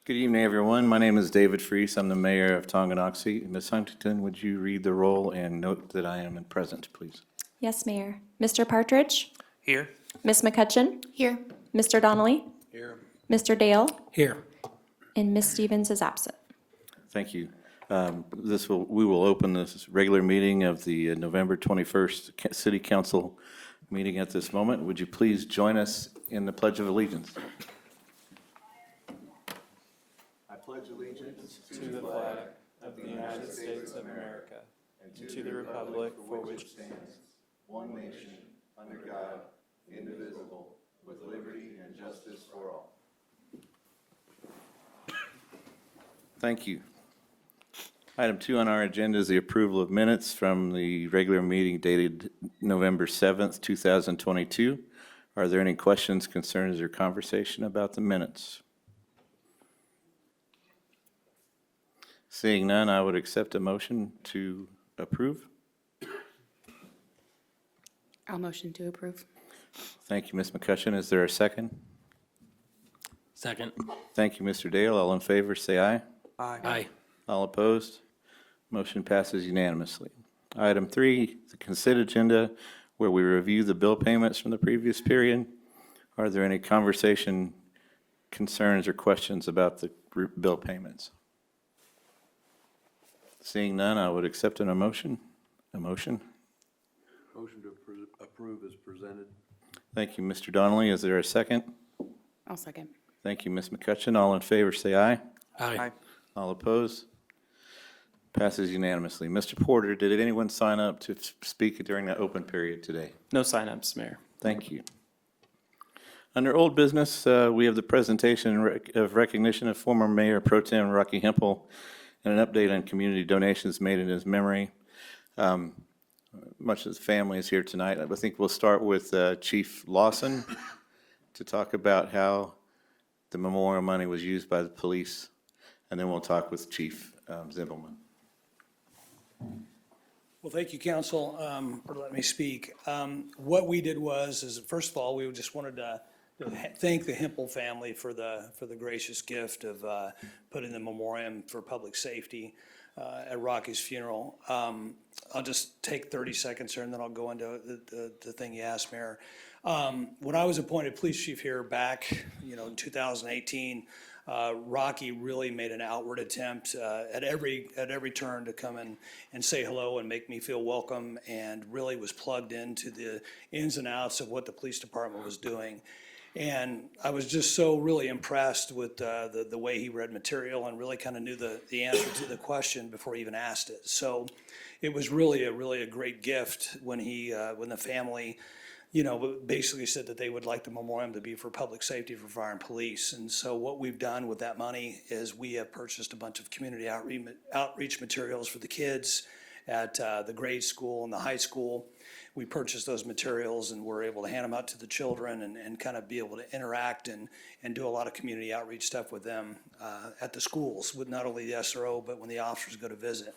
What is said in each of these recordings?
Good evening, everyone. My name is David Freese. I'm the mayor of Tonganoxie. Ms. Huntington, would you read the roll and note that I am present, please? Yes, Mayor. Mr. Partridge? Here. Ms. McCutcheon? Here. Mr. Donnelly? Here. Mr. Dale? Here. And Ms. Stevens is absent. Thank you. We will open this regular meeting of the November 21st City Council meeting at this moment. Would you please join us in the Pledge of Allegiance? I pledge allegiance To the flag of the United States of America and to the republic for which it stands, one nation, under God, indivisible, with liberty and justice for all. Thank you. Item 2 on our agenda is the approval of minutes from the regular meeting dated November 7th, 2022. Are there any questions, concerns, or conversation about the minutes? Seeing none, I would accept a motion to approve. I'll motion to approve. Thank you, Ms. McCutcheon. Is there a second? Second. Thank you, Mr. Dale. All in favor, say aye. Aye. All opposed? Motion passes unanimously. Item 3, the consent agenda, where we review the bill payments from the previous period. Are there any conversation, concerns, or questions about the bill payments? Seeing none, I would accept a motion. A motion? Motion to approve is presented. Thank you, Mr. Donnelly. Is there a second? I'll second. Thank you, Ms. McCutcheon. All in favor, say aye. Aye. All opposed? Passes unanimously. Mr. Porter, did anyone sign up to speak during the open period today? No signups, Mayor. Thank you. Under old business, we have the presentation of recognition of former Mayor Pro Tem Rocky Hempel and an update on community donations made in his memory. Much of the family is here tonight. I think we'll start with Chief Lawson to talk about how the memorial money was used by the police, and then we'll talk with Chief Zimbelman. Well, thank you, council, for letting me speak. What we did is first of all, we just wanted to thank the Hempel family for the gracious gift of putting the memoriam for public safety at Rocky's funeral. I'll just take 30 seconds here, and then I'll go into the thing you asked, Mayor. When I was appointed police chief here back, in 2018, Rocky really made an outward attempt at every turn to come in and say hello and make me feel welcome, and really was plugged into the ins and outs of what the police department was doing. And I was just so really impressed with the way he read material and really kind of knew the answer to the question before he even asked it. So it was really a great gift when when the family basically said that they would like the memoriam to be for public safety, for fire and police. And so what we've done with that money is we have purchased a bunch of community outreach materials for the kids at the grade school and the high school. We purchased those materials and we're able to hand them out to the children and kind of be able to interact and do a lot of community outreach stuff with them at the schools, with not only the SRO, but when the officers go to visit.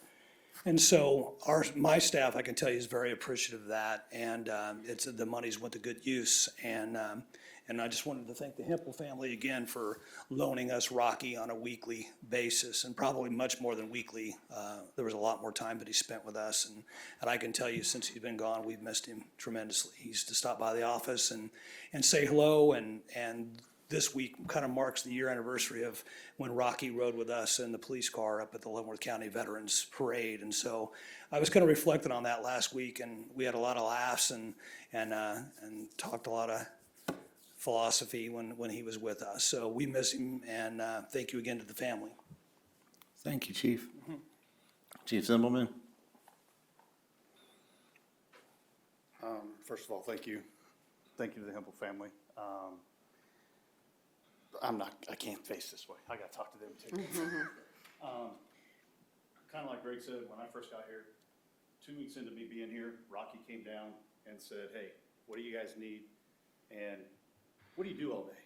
And so my staff, I can tell you, is very appreciative of that, and the money's went to good use. And I just wanted to thank the Hempel family again for loaning us Rocky on a weekly basis, and probably much more than weekly. There was a lot more time that he spent with us, and I can tell you, since he's been gone, we've missed him tremendously. He used to stop by the office and say hello, and this week kind of marks the year anniversary of when Rocky rode with us in the police car up at the Leavenworth County Veterans Parade. And so I was kind of reflecting on that last week, and we had a lot of laughs and talked a lot of philosophy when he was with us. So we miss him, and thank you again to the family. Thank you, Chief. Chief Zimbelman? First of all, thank you. Thank you to the Hempel family. I can't face this way. I got to talk to them too. Kind of like Greg said, when I first got here, 2 weeks into me being here, Rocky came down and said, "Hey, what do you guys need? And what do you do all day?"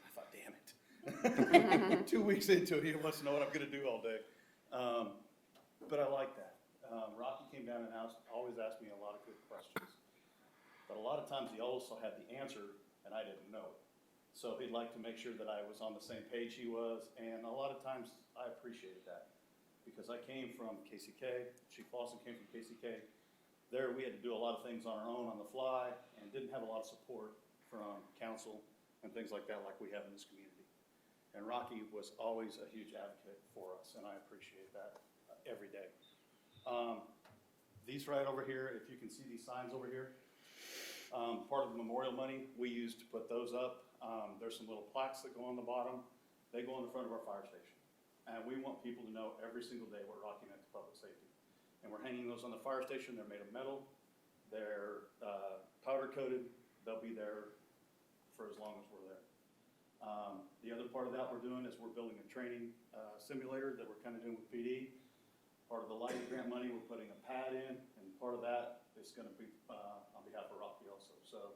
I thought, damn it. 2 weeks into it, he wants to know what I'm going to do all day. But I like that. Rocky came down and always asked me a lot of good questions. But a lot of times he also had the answer, and I didn't know it. So he'd like to make sure that I was on the same page he was, and a lot of times I appreciated that. Because I came from KCK, Chief Lawson came from KCK. There, we had to do a lot of things on our own on the fly and didn't have a lot of support from council and things like that like we have in this community. And Rocky was always a huge advocate for us, and I appreciate that every day. These right over here, if you can see these signs over here, part of the memorial money we used to put those up. There's some little plaques that go on the bottom. They go in the front of our fire station. And we want people to know every single day what Rocky meant to public safety. And we're hanging those on the fire station. They're made of metal. They're powder coated. They'll be there for as long as we're there. The other part of that we're doing is we're building a training simulator that we're kind of doing with PD. Part of the lighting grant money, we're putting a pad in, and part of that is going to be on behalf of Rocky also. So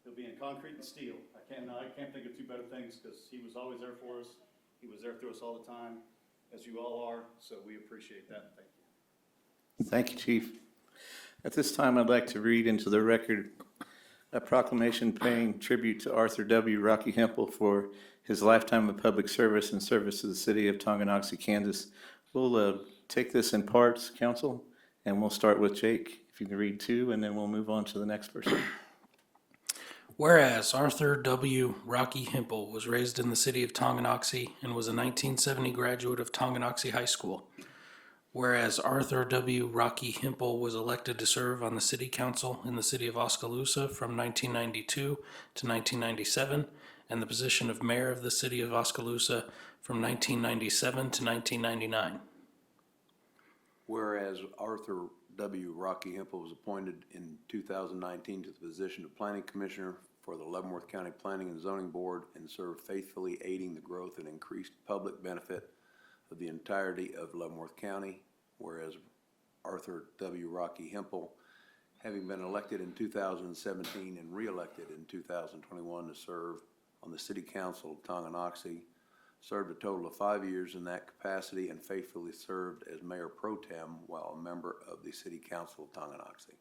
it'll be in concrete and steel. I can't think of two better things because he was always there for us. He was there through us all the time, as you all are. So we appreciate that. Thank you. Thank you, Chief. At this time, I'd like to read into the record a proclamation paying tribute to Arthur W. Rocky Hempel for his lifetime of public service and service to the city of Tonganoxie, Kansas. We'll take this in parts, council, and we'll start with Jake. If you can read 2, and then we'll move on to the next person. Whereas Arthur W. Rocky Hempel was raised in the city of Tonganoxie and was a 1970 graduate of Tonganoxie High School. Whereas Arthur W. Rocky Hempel was elected to serve on the city council in the city of Oskaloosa from 1992 to 1997, and the position of mayor of the city of Oskaloosa from 1997 to 1999. Whereas Arthur W. Rocky Hempel was appointed in 2019 to the position of Planning Commissioner for the Leavenworth County Planning and Zoning Board and served faithfully aiding the growth and increased public benefit of the entirety of Leavenworth County. Whereas Arthur W. Rocky Hempel, having been elected in 2017 and re-elected in 2021 to serve on the City Council of Tonganoxie, served a total of 5 years in that capacity and faithfully served as Mayor Pro Tem while a member of the City Council of Tonganoxie.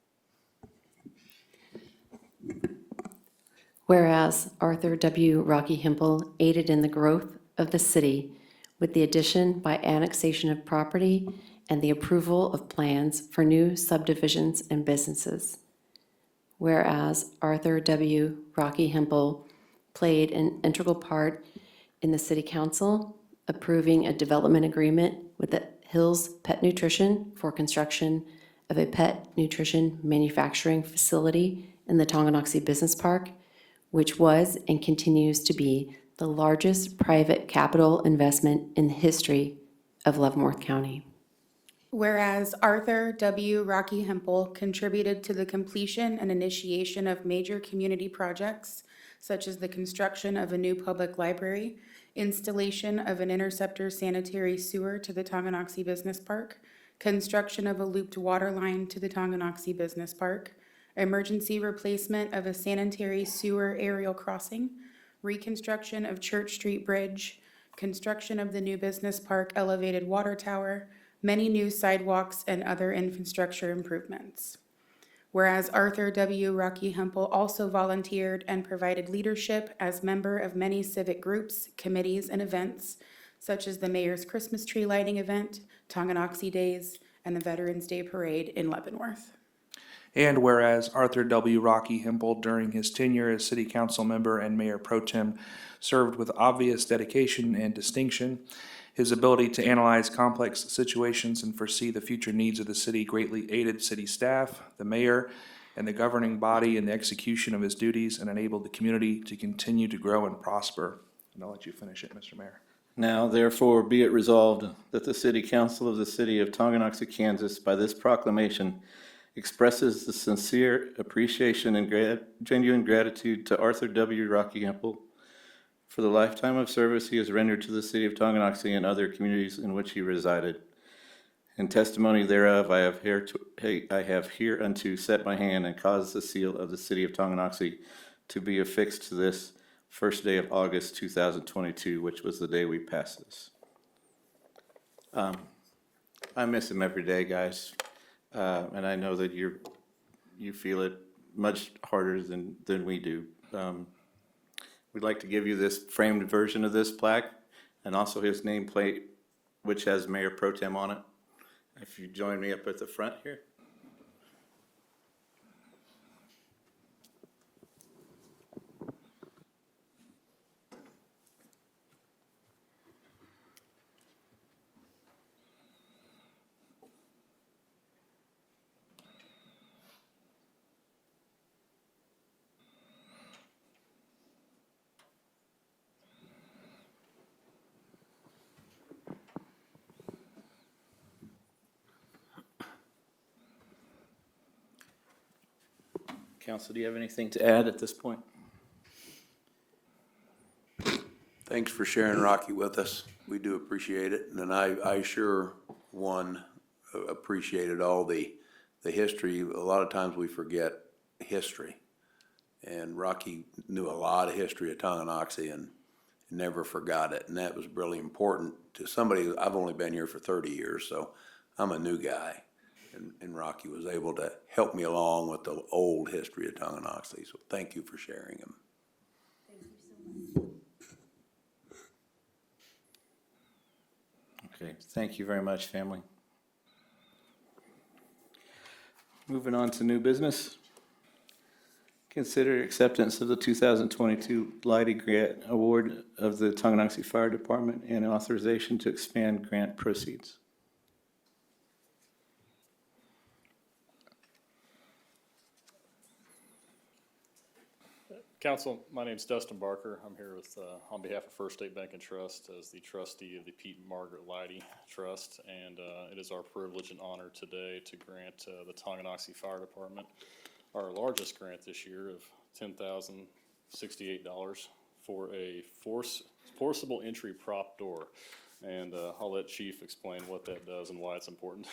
Whereas Arthur W. Rocky Hempel aided in the growth of the city with the addition by annexation of property and the approval of plans for new subdivisions and businesses. Whereas Arthur W. Rocky Hempel played an integral part in the City Council, approving a development agreement with the Hills Pet Nutrition for construction of a pet nutrition manufacturing facility in the Tonganoxie Business Park, which was and continues to be the largest private capital investment in the history of Leavenworth County. Whereas Arthur W. Rocky Hempel contributed to the completion and initiation of major community projects, such as the construction of a new public library, installation of an interceptor sanitary sewer to the Tonganoxie Business Park, construction of a looped water line to the Tonganoxie Business Park, emergency replacement of a sanitary sewer aerial crossing, reconstruction of Church Street Bridge, construction of the new business park elevated water tower, many new sidewalks, and other infrastructure improvements. Whereas Arthur W. Rocky Hempel also volunteered and provided leadership as member of many civic groups, committees, and events, such as the Mayor's Christmas Tree Lighting Event, Tonganoxie Days, and the Veterans Day Parade in Leavenworth. And whereas Arthur W. Rocky Hempel, during his tenure as City Council member and Mayor Pro Tem, served with obvious dedication and distinction, his ability to analyze complex situations and foresee the future needs of the city greatly aided city staff, the mayor, and the governing body in the execution of his duties and enabled the community to continue to grow and prosper. And I'll let you finish it, Mr. Mayor. Now, therefore, be it resolved that the City Council of the City of Tonganoxie, Kansas, by this proclamation, expresses the sincere appreciation and genuine gratitude to Arthur W. Rocky Hempel for the lifetime of service he has rendered to the city of Tonganoxie and other communities in which he resided. In testimony thereof, I have hereunto set my hand and caused the seal of the city of Tonganoxie to be affixed to this first day of August 2022, which was the day we passed this. I miss him every day, guys. And I know that you feel it much harder than we do. We'd like to give you this framed version of this plaque and also his nameplate, which has Mayor Pro Tem on it. If you join me up at the front here. Council, do you have anything to add at this point? Thanks for sharing Rocky with us. We do appreciate it. And I sure, appreciated all the history. A lot of times we forget history. And Rocky knew a lot of history of Tonganoxie and never forgot it. And that was really important to somebody. I've only been here for 30 years, so I'm a new guy. And Rocky was able to help me along with the old history of Tonganoxie. So thank you for sharing him. Okay, thank you very much, family. Moving on to new business. Consider acceptance of the 2022 Lighting Grant Award of the Tonganoxie Fire Department and authorization to expand grant proceeds. Council, my name is Dustin Barker. I'm here with, on behalf of First State Bank and Trust as the trustee of the Pete and Margaret Leidy Trust. And it is our privilege and honor today to grant the Tonganoxie Fire Department our largest grant this year of $10,068 for a forcible entry prop door. And I'll let Chief explain what that does and why it's important.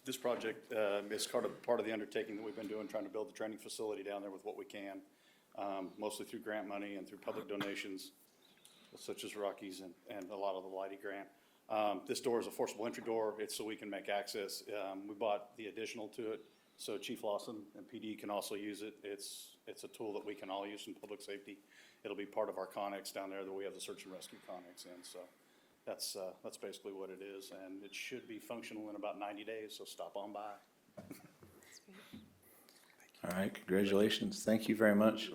This project is part of the undertaking that we've been doing, trying to build the training facility down there with what we can, mostly through grant money and through public donations, such as Rockies and a lot of the Leidy grant. This door is a forcible entry door. It's so we can make access. We bought the additional to it, so Chief Lawson and PD can also use it. It's a tool that we can all use in public safety. It'll be part of our Connex down there that we have the search and rescue Connex in, so. That's basically what it is, and it should be functional in about 90 days, so stop on by. All right, congratulations. Thank you very much.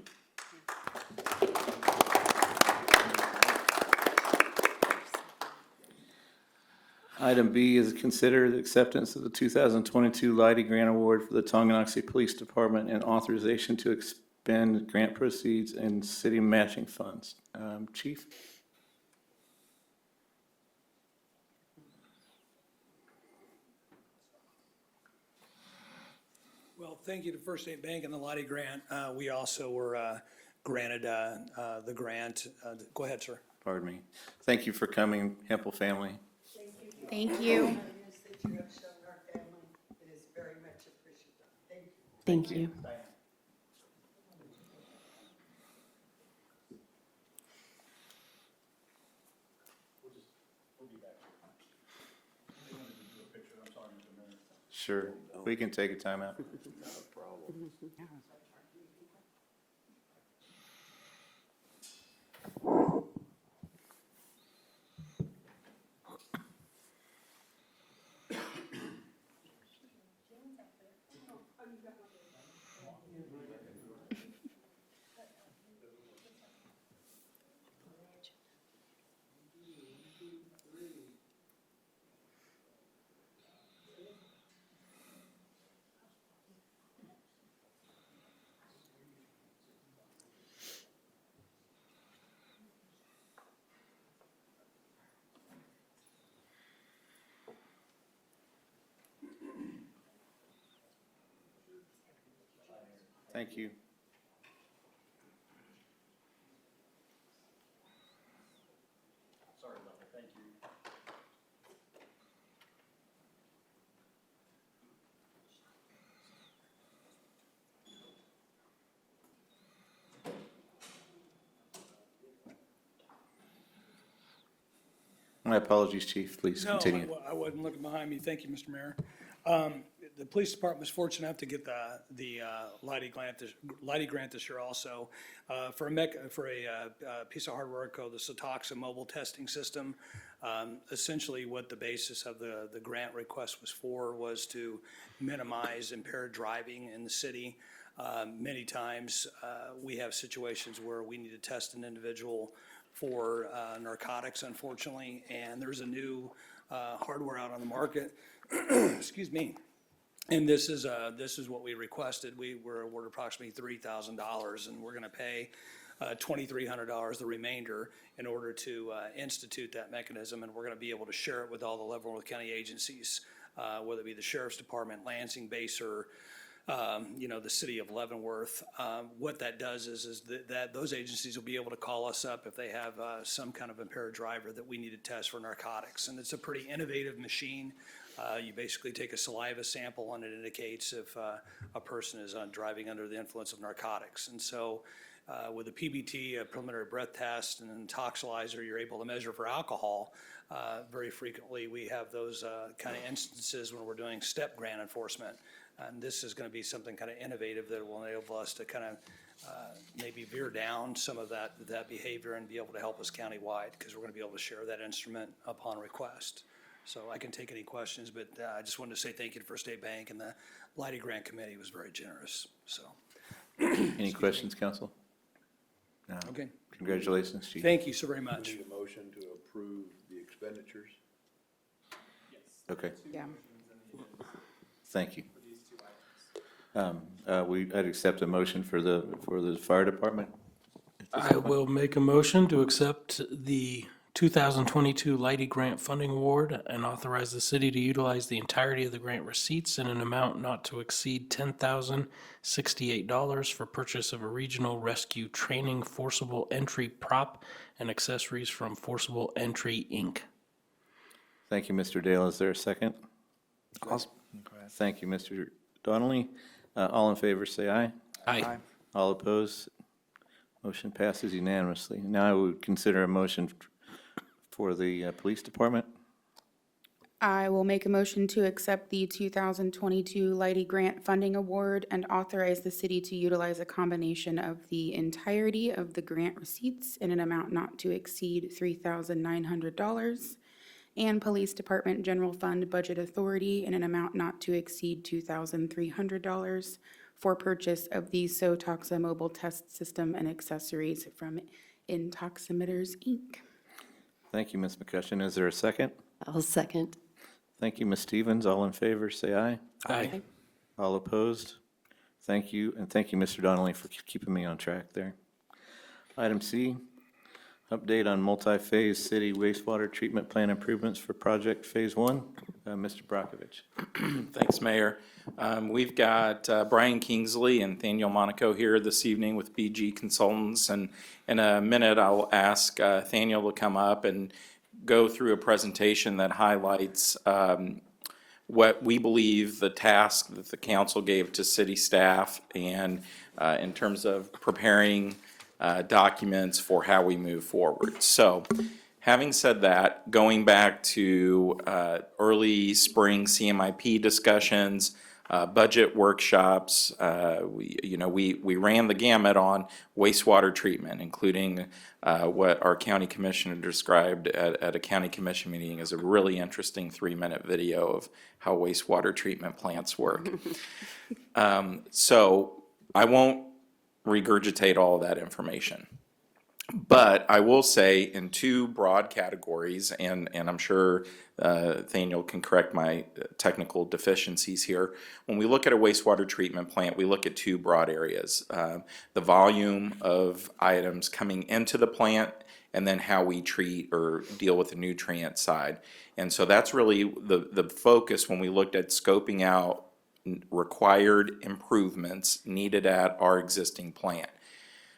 Item B is consider the acceptance of the 2022 Lighting Grant Award for the Tonganoxie Police Department and authorization to expend grant proceeds and city matching funds. Chief? Well, thank you to First State Bank and the Lottie Grant. We also were granted the grant. Go ahead, sir. Pardon me. Thank you for coming, Hempel family. Thank you. kindness that you have shown our family. It is very much appreciated. Thank you. Thank you. Sure, we can take a timeout. Thank you. Sorry about that, thank you. My apologies, Chief. Please No, continue. I wasn't looking behind me. Thank you, Mr. Mayor. the police department was fortunate enough to get the Leidy grant this year also, for a piece of hardware called the Tonganoxie mobile testing system. Essentially what the basis of the grant request was for was to minimize impaired driving in the city. Many times, we have situations where we need to test an individual for narcotics, unfortunately, and there's a new hardware out on the market, excuse me. And this is what we requested. We were awarded approximately $3,000, and we're gonna pay $2,300, the remainder, in order to institute that mechanism, and we're gonna be able to share it with all the Leavenworth County agencies, whether it be the Sheriff's Department, Lansing, Baser, the city of Leavenworth. What that does is that those agencies will be able to call us up if they have some kind of impaired driver that we need to test for narcotics. And it's a pretty innovative machine. You basically take a saliva sample and it indicates if a person is driving under the influence of narcotics. And so with a PBT, a preliminary breath test, and an toxilizer, you're able to measure for alcohol. Very frequently, we have those kind of instances when we're doing step grant enforcement. And this is going to be something kind of innovative that will enable us to kind of maybe veer down some of that behavior and be able to help us countywide, because we're going to be able to share that instrument upon request. So I can take any questions, but I just wanted to say thank you to First State Bank, and the Leidy Grant Committee was very generous, so. Any questions, council? No. Okay, Congratulations, Chief. thank you so very much. Need a motion to approve the expenditures? Okay, Yeah. thank you. I'd accept a motion for the fire department. I will make a motion to accept the 2022 Leidy Grant Funding Award and authorize the city to utilize the entirety of the grant receipts in an amount not to exceed $10,068 for purchase of a regional rescue training forcible entry prop and accessories from Forcible Entry, Inc. Thank you, Mr. Dale. Is there a second? Thank you, Mr. Donnelly. All in favor, say aye. Aye. All opposed? Motion passes unanimously. Now I would consider a motion for the police department. I will make a motion to accept the 2022 Leidy Grant Funding Award and authorize the city to utilize a combination of the entirety of the grant receipts in an amount not to exceed $3,900 and Police Department General Fund Budget Authority in an amount not to exceed $2,300 for purchase of the Tonganoxie mobile test system and accessories from Intoximeters, Inc. Thank you, Ms. McCutcheon. Is there a second? I'll second. Thank you, Ms. Stevens. All in favor, say aye. Aye. All opposed? Thank you, and thank you, Mr. Donnelly, for keeping me on track there. Item C, update on multi-phase city wastewater treatment plant improvements for project phase 1. Mr. Brockovich. Thanks, Mayor. We've got Brian Kingsley and Nathaniel Monaco here this evening with BG Consultants, and in a minute I'll ask Nathaniel to come up and go through a presentation that highlights what we believe the task that the council gave to city staff, and in terms of preparing documents for how we move forward. So, having said that, going back to early spring CMIP discussions, budget workshops, we ran the gamut on wastewater treatment, including what our county commissioner described at a county commission meeting as a really interesting 3-minute video of how wastewater treatment plants work. So I won't regurgitate all of that information. But I will say in 2 broad categories, and I'm sure Nathaniel can correct my technical deficiencies here. When we look at a wastewater treatment plant, we look at 2 broad areas. The volume of items coming into the plant, and then how we treat or deal with the nutrient side. And so that's really the focus when we looked at scoping out required improvements needed at our existing plant.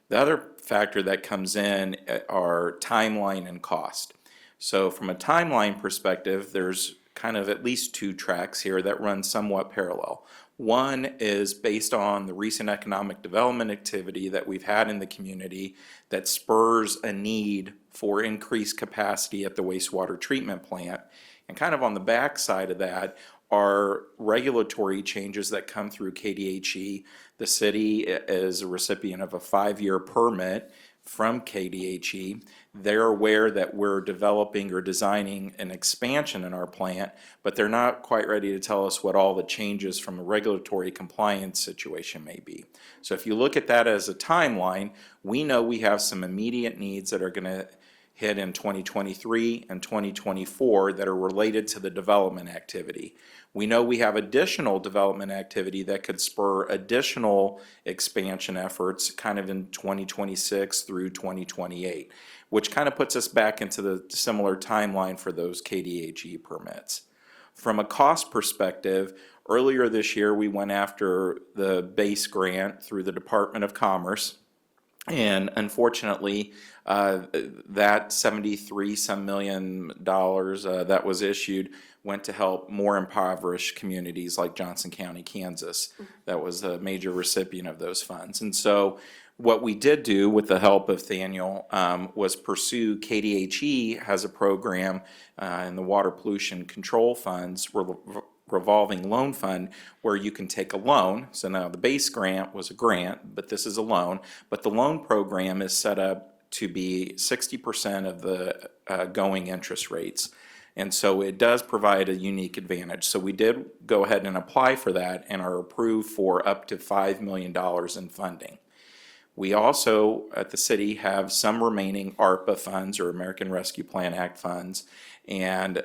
The other factor that comes in are timeline and cost. So from a timeline perspective, there's kind of at least 2 tracks here that run somewhat parallel. One is based on the recent economic development activity that we've had in the community that spurs a need for increased capacity at the wastewater treatment plant. And kind of on the back side of that are regulatory changes that come through KDHE. The city is a recipient of a 5-year permit from KDHE. They're aware that we're developing or designing an expansion in our plant, but they're not quite ready to tell us what all the changes from a regulatory compliance situation may be. So if you look at that as a timeline, we know we have some immediate needs that are going to hit in 2023 and 2024 that are related to the development activity. We know we have additional development activity that could spur additional expansion efforts kind of in 2026 through 2028, which kind of puts us back into the similar timeline for those KDHE permits. From a cost perspective, earlier this year we went after the base grant through the Department of Commerce. And unfortunately, that 73 some million dollars that was issued went to help more impoverished communities like Johnson County, Kansas. That was a major recipient of those funds. And so what we did do with the help of Thaniel was pursue KDHE has a program in the Water Pollution Control Funds, revolving loan fund, where you can take a loan. So now the base grant was a grant, but this is a loan. But the loan program is set up to be 60% of the going interest rates. And so it does provide a unique advantage. So we did go ahead and apply for that and are approved for up to $5 million in funding. We also, at the city, have some remaining ARPA funds, or American Rescue Plan Act funds, and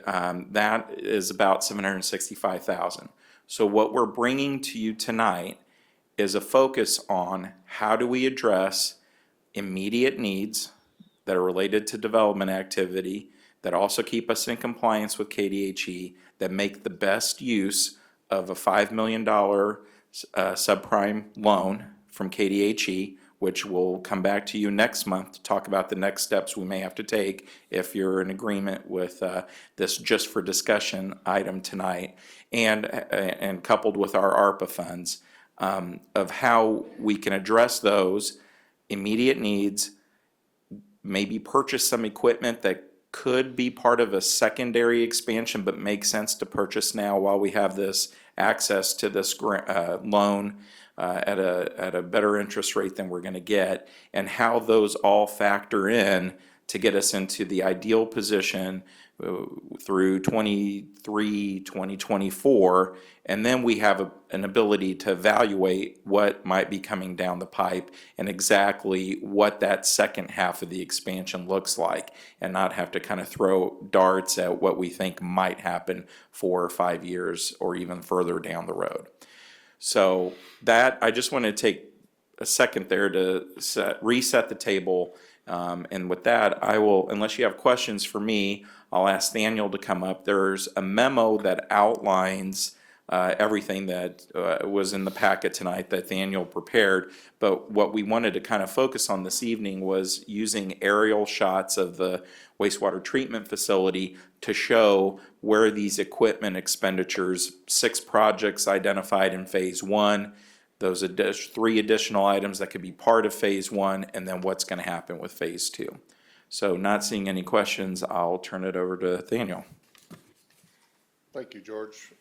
that is about $765,000. So what we're bringing to you tonight is a focus on how do we address immediate needs that are related to development activity, that also keep us in compliance with KDHE, that make the best use of a $5 million subprime loan from KDHE, which will come back to you next month to talk about the next steps we may have to take if you're in agreement with this just for discussion item tonight, and coupled with our ARPA funds, of how we can address those immediate needs, maybe purchase some equipment that could be part of a secondary expansion but makes sense to purchase now while we have this access to this loan at a better interest rate than we're going to get, and how those all factor in to get us into the ideal position through 2024, and then we have an ability to evaluate what might be coming down the pipe and exactly what that second half of the expansion looks like, and not have to kind of throw darts at what we think might happen 4 or 5 years or even further down the road. So that, I just want to take a second there to reset the table. And with that, I will, unless you have questions for me, I'll ask Daniel to come up. There's a memo that outlines everything that was in the packet tonight that Daniel prepared. But what we wanted to kind of focus on this evening was using aerial shots of the wastewater treatment facility to show where these equipment expenditures, 6 projects identified in phase 1, those 3 additional items that could be part of phase 1, and then what's going to happen with phase 2. So not seeing any questions, I'll turn it over to Daniel. Thank you, George.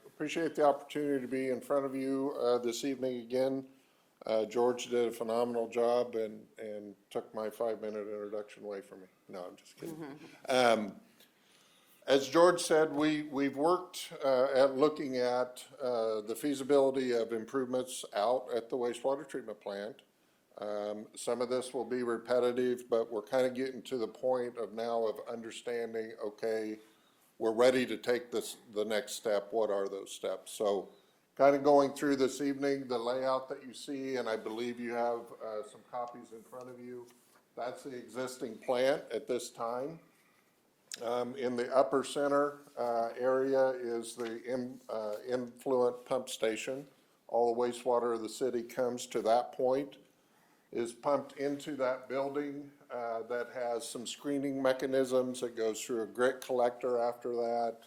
Appreciate the opportunity to be in front of you this evening again. George did a phenomenal job and took my 5-minute introduction away from me. No, I'm just kidding. As George said, we've worked at looking at the feasibility of improvements out at the wastewater treatment plant. Some of this will be repetitive, but we're kind of getting to the point of now of understanding, okay, we're ready to take the next step. What are those steps? So kind of going through this evening, the layout that you see, and I believe you have some copies in front of you. That's the existing plant at this time. In the upper center area is the influent pump station. All the wastewater of the city comes to that point, is pumped into that building that has some screening mechanisms. It goes through a grit collector after that.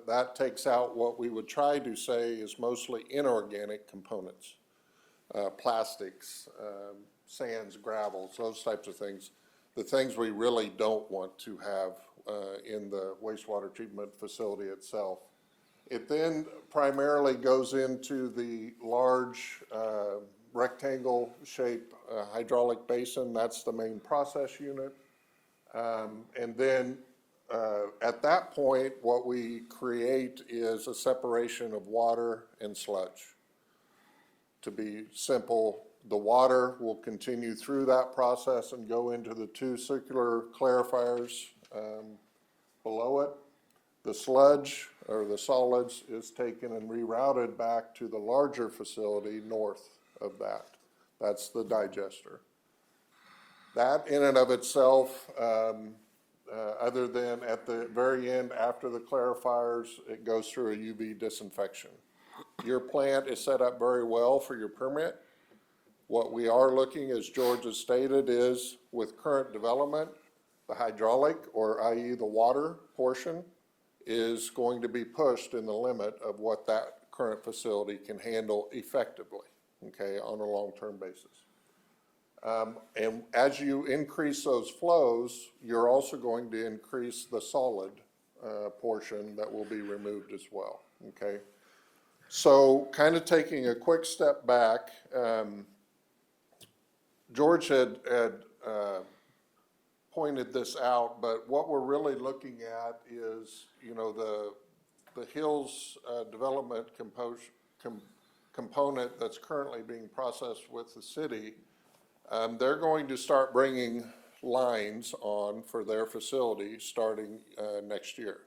That takes out what we would try to say is mostly inorganic components, plastics, sands, gravels, those types of things. The things we really don't want to have in the wastewater treatment facility itself. It then primarily goes into the large rectangle shape hydraulic basin. That's the main process unit. And then at that point, what we create is a separation of water and sludge. To be simple, the water will continue through that process and go into the two circular clarifiers below it. The sludge or the solids is taken and rerouted back to the larger facility north of that. That's the digester. That in and of itself, other than at the very end after the clarifiers, it goes through a UV disinfection. Your plant is set up very well for your permit. What we are looking, as George has stated, is with current development, the hydraulic, or i.e. the water portion, is going to be pushed in the limit of what that current facility can handle effectively, okay, on a long-term basis. And as you increase those flows, you're also going to increase the solid portion that will be removed as well, okay? So kind of taking a quick step back, George had pointed this out, but what we're really looking at is, you know, the Hills development component that's currently being processed with the city. They're going to start bringing lines on for their facility starting next year.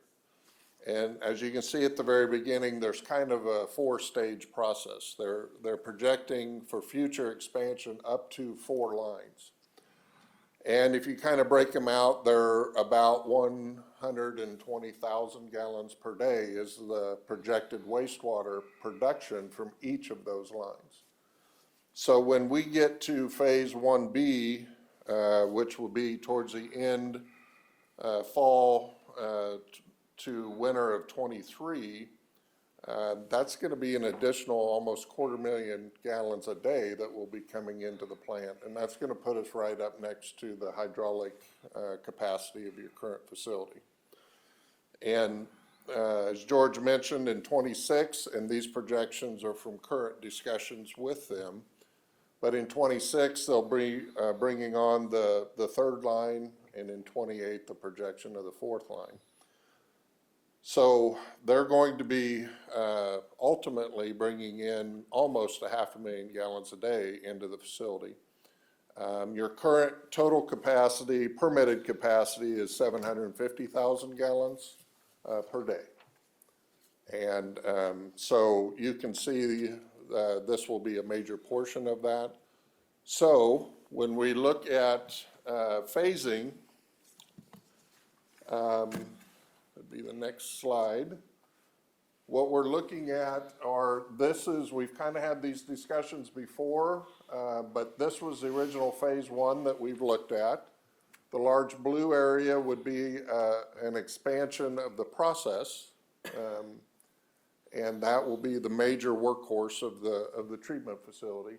And as you can see at the very beginning, there's kind of a 4-stage process. They're projecting for future expansion up to 4 lines. And if you kind of break them out, they're about 120,000 gallons per day is the projected wastewater production from each of those lines. So when we get to phase 1B, which will be towards the end, fall to winter of 23, that's going to be an additional almost 250,000 gallons a day that will be coming into the plant. And that's going to put us right up next to the hydraulic capacity of your current facility. And as George mentioned, in 26, and these projections are from current discussions with them, but in 26, they'll be bringing on the 3rd line, and in 28, the projection of the 4th line. So they're going to be ultimately bringing in almost 500,000 gallons a day into the facility. Your current total capacity, permitted capacity, is 750,000 gallons per day. And so you can see this will be a major portion of that. So when we look at phasing, would be the next slide. What we're looking at are, we've kind of had these discussions before, but this was the original phase 1 that we've looked at. The large blue area would be an expansion of the process, and that will be the major workhorse of the treatment facility.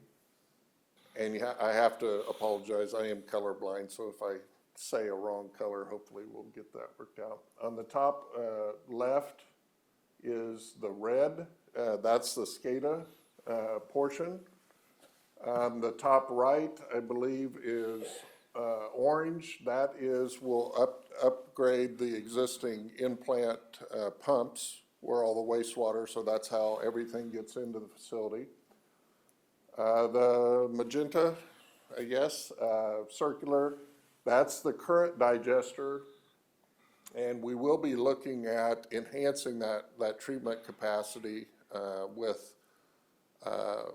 And I have to apologize, I am colorblind, so if I say a wrong color, hopefully we'll get that worked out. On the top left is the red, that's the SCADA portion. The top right, I believe, is orange. That will upgrade the existing in-plant pumps where all the wastewater, so that's how everything gets into the facility. The magenta, I guess, circular, that's the current digester, and we will be looking at enhancing that treatment capacity with a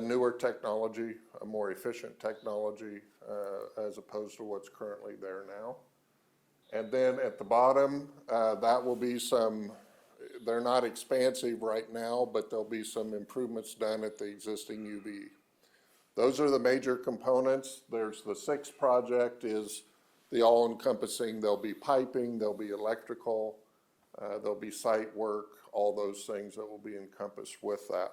newer technology, a more efficient technology, as opposed to what's currently there now. And then at the bottom, that will be they're not expansive right now, but there'll be some improvements done at the existing UV. Those are the major components. There's the 6th project is the all-encompassing. There'll be piping, there'll be electrical, there'll be site work, all those things that will be encompassed with that.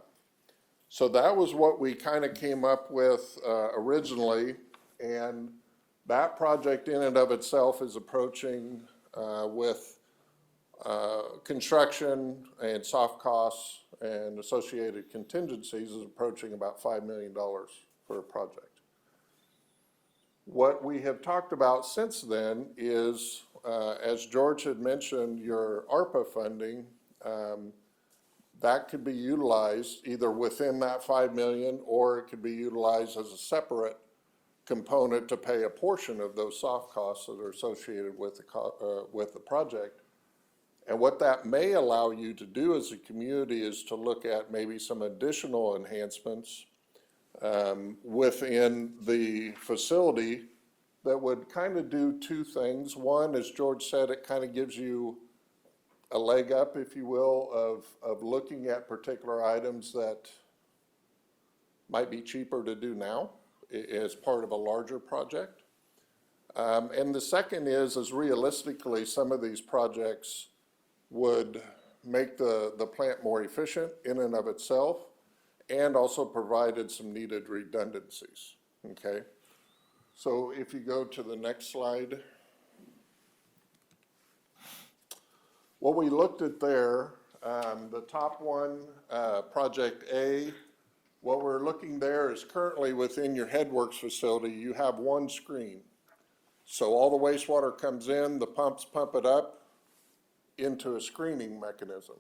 So that was what we kind of came up with originally, and that project in and of itself is approaching with construction and soft costs and associated contingencies is approaching about $5 million for a project. What we have talked about since then is, as George had mentioned, your ARPA funding, that could be utilized either within that 5 million, or it could be utilized as a separate component to pay a portion of those soft costs that are associated with the project. And what that may allow you to do as a community is to look at maybe some additional enhancements within the facility that would kind of do two things. One, as George said, it kind of gives you a leg up, if you will, of looking at particular items that might be cheaper to do now as part of a larger project. And the second is realistically, some of these projects would make the plant more efficient in and of itself, and also provided some needed redundancies, okay? So if you go to the next slide. What we looked at there, the top one, Project A, what we're looking there is currently within your headworks facility, you have one screen. So all the wastewater comes in, the pumps pump it up into a screening mechanism.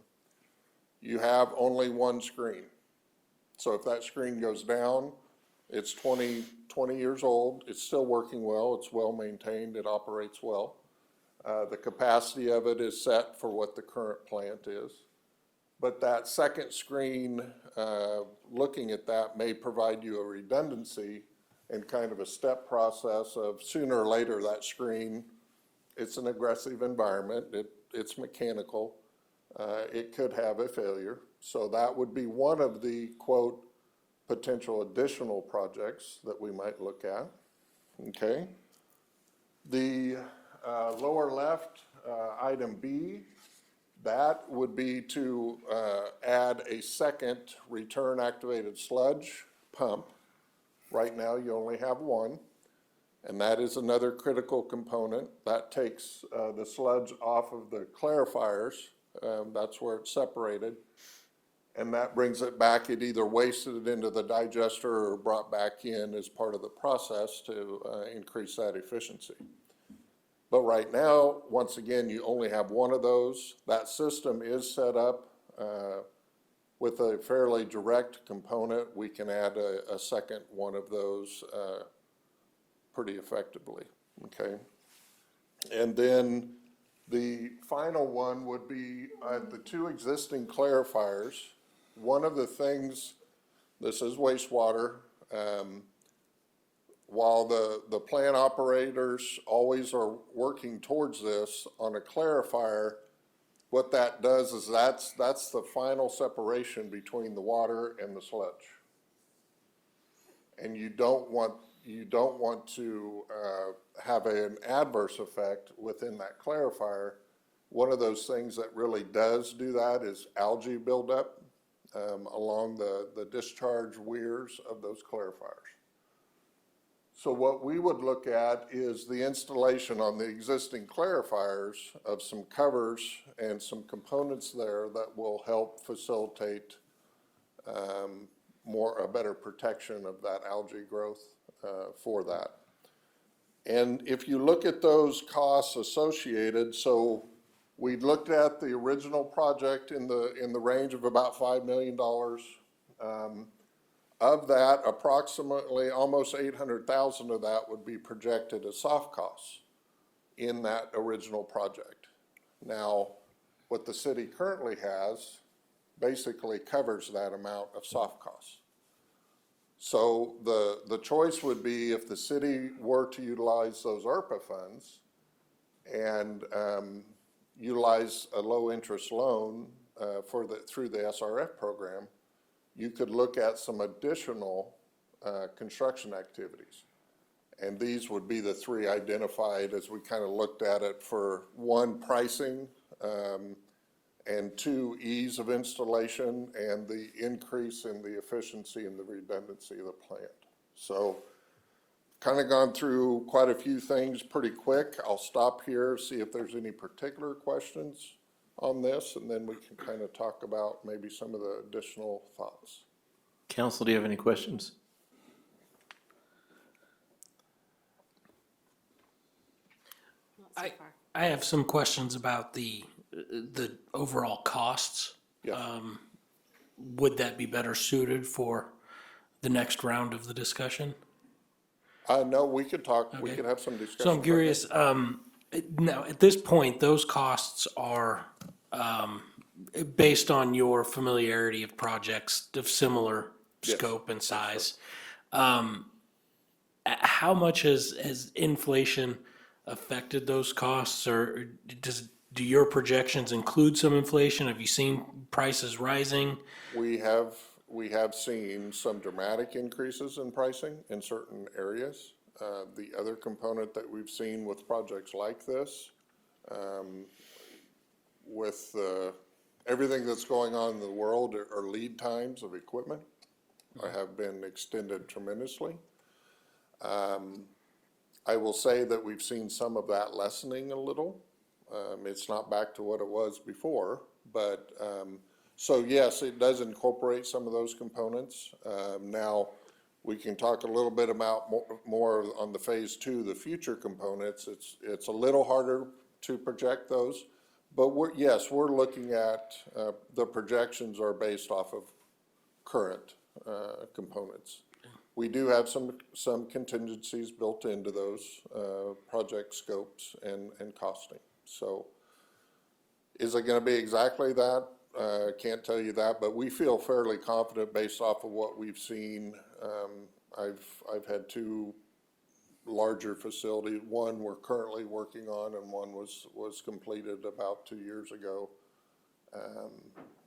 You have only one screen. So if that screen goes down, it's 20 years old, it's still working well, it's well maintained, it operates well. The capacity of it is set for what the current plant is. But that second screen, looking at that may provide you a redundancy and kind of a step process of sooner or later that screen, it's an aggressive environment, it's mechanical, it could have a failure. So that would be one of the, quote, potential additional projects that we might look at, okay? The lower left, item B, that would be to add a second return activated sludge pump. Right now you only have one, and that is another critical component. That takes the sludge off of the clarifiers, that's where it's separated, and that brings it back. It either wasted it into the digester or brought back in as part of the process to increase that efficiency. But right now, once again, you only have one of those. That system is set up with a fairly direct component. We can add a second one of those pretty effectively, okay? And then the final one would be the two existing clarifiers. One of the things, this is wastewater, while the plant operators always are working towards this on a clarifier, what that does is that's the final separation between the water and the sludge. And you don't want to have an adverse effect within that clarifier. One of those things that really does do that is algae buildup along the discharge weirs of those clarifiers. So what we would look at is the installation on the existing clarifiers of some covers and some components there that will help facilitate a better protection of that algae growth for that. And if you look at those costs associated, so we looked at the original project in the range of about $5 million. Of that, approximately almost 800,000 of that would be projected as soft costs in that original project. Now, what the city currently has basically covers that amount of soft costs. So the choice would be, if the city were to utilize those ARPA funds and utilize a low interest loan through the SRF program, you could look at some additional construction activities. And these would be the three identified as we kind of looked at it for one, pricing, and two, ease of installation and the increase in the efficiency and the redundancy of the plant. So kind of gone through quite a few things pretty quick. I'll stop here, see if there's any particular questions on this, and then we can kind of talk about maybe some of the additional thoughts. Council, do you have any questions? I have some questions about the overall costs. Yes. Would that be better suited for the next round of the discussion? No, we could talk, we Okay. could have some discussion. So I'm curious, now, at this point, those costs are, based on your familiarity of projects of similar Yes. scope and size. How much has inflation affected those costs, or do your projections include some inflation? Have you seen prices rising? We have seen some dramatic increases in pricing in certain areas. The other component that we've seen with projects like this, with everything that's going on in the world, are lead times of equipment have been extended tremendously. I will say that we've seen some of that lessening a little. It's not back to what it was before, but so yes, it does incorporate some of those components. Now, we can talk a little bit about more on the phase two, the future components. It's a little harder to project those, but we're looking at, the projections are based off of current components. We do have some contingencies built into those project scopes and costing. So is it going to be exactly that? Can't tell you that, but we feel fairly confident based off of what we've seen. I've had two larger facilities. One we're currently working on, and one was completed about 2 years ago.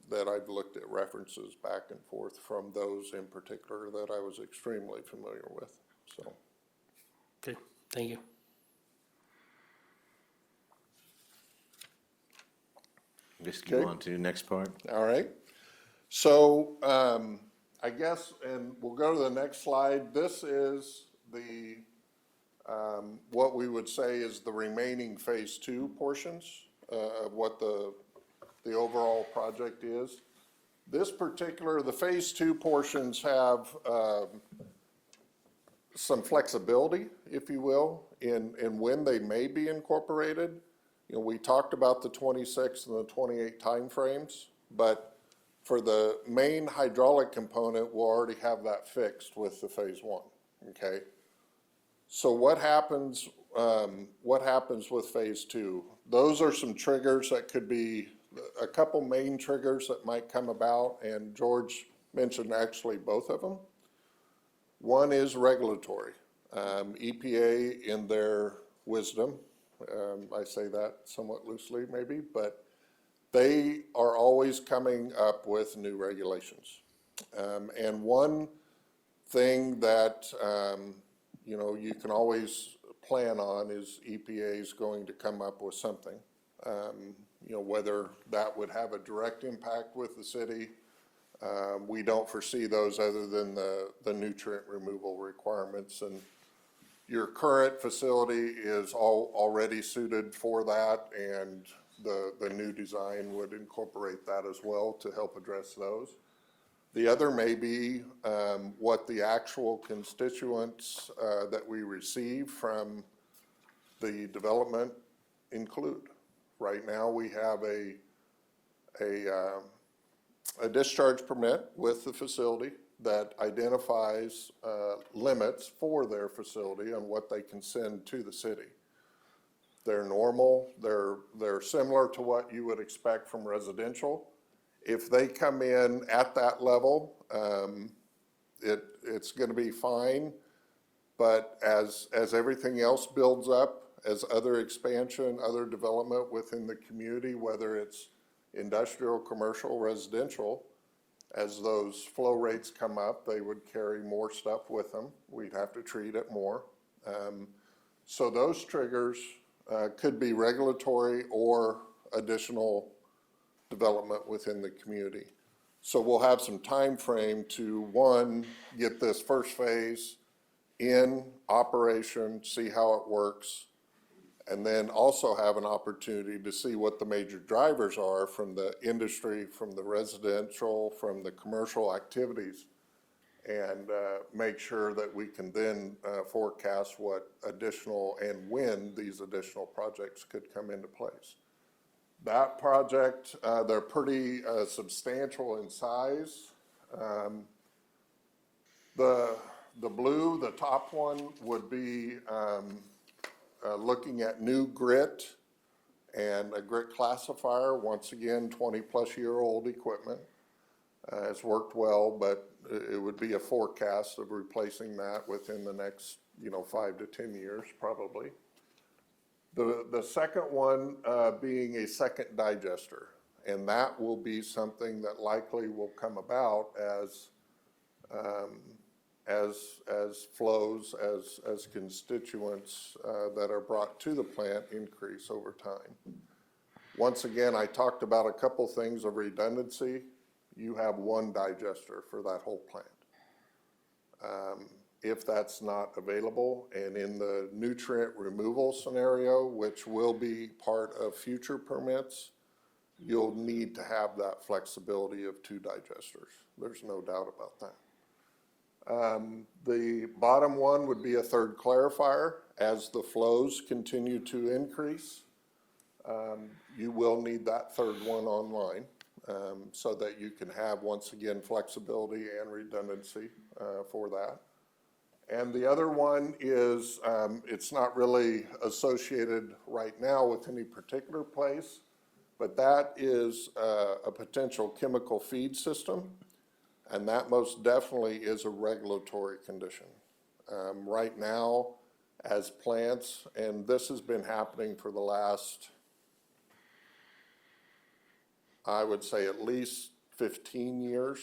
That I've looked at references back and forth from those in particular that I was extremely familiar with, so. Okay, thank you. Just go Okay. on to the next part. All right. So, I guess, and we'll go to the next slide. This is the, what we would say is the remaining phase two portions of what the overall project is. This particular, the phase two portions have some flexibility, if you will, in when they may be incorporated. You know, we talked about the 26 and the 28 timeframes, but for the main hydraulic component, we'll already have that fixed with the phase one, okay? So what happens with phase two? Those are some triggers that could be a couple main triggers that might come about, and George mentioned actually both of them. One is regulatory. EPA, in their wisdom, I say that somewhat loosely maybe, but they are always coming up with new regulations. And one thing that, you know, you can always plan on is EPA is going to come up with something. You know, whether that would have a direct impact with the city, we don't foresee those other than the nutrient removal requirements. And your current facility is already suited for that, and the new design would incorporate that as well to help address those. The other may be what the actual constituents that we receive from the development include. Right now, we have a discharge permit with the facility that identifies limits for their facility on what they can send to the city. They're normal, they're similar to what you would expect from residential. If they come in at that level, it's gonna be fine. But as everything else builds up, as other expansion, other development within the community, whether it's industrial, commercial, residential, as those flow rates come up, they would carry more stuff with them. We'd have to treat it more. So those triggers could be regulatory or additional development within the community. So we'll have some time frame to, one, get this first phase in operation, see how it works, And then also have an opportunity to see what the major drivers are from the industry, from the residential, from the commercial activities, and make sure that we can then forecast what additional and when these additional projects could come into place. That project, they're pretty substantial in size. The blue, the top one, would be looking at new grit and a grit classifier. Once again, 20-plus-year-old equipment. It's worked well, but it would be a forecast of replacing that within the next, 5 to 10 years, probably. The second one being a second digester, and that will be something that likely will come about as flows, as constituents that are brought to the plant increase over time. Once again, I talked about a couple things of redundancy. You have one digester for that whole plant. If that's not available, and in the nutrient removal scenario, which will be part of future permits, you'll need to have that flexibility of 2 digesters. There's no doubt about that. The bottom one would be a third clarifier. As the flows continue to increase, you will need that third one online, so that you can have, once again, flexibility and redundancy for that. And the other one is, it's not really associated right now with any particular place, but that is a potential chemical feed system, and that most definitely is a regulatory condition. Right now, as plants, and this has been happening for the last, I would say, at least 15 years,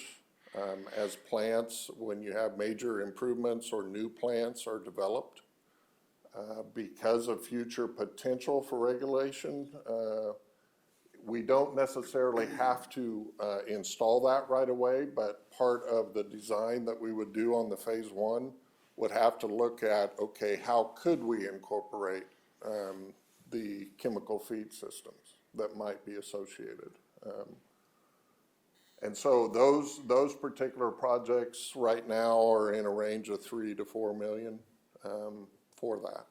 as plants, when you have major improvements or new plants are developed, because of future potential for regulation, we don't necessarily have to install that right away, but part of the design that we would do on the phase 1 would have to look at, okay, how could we incorporate the chemical feed systems that might be associated. And so those particular projects right now are in a range of $3 to $4 million for that.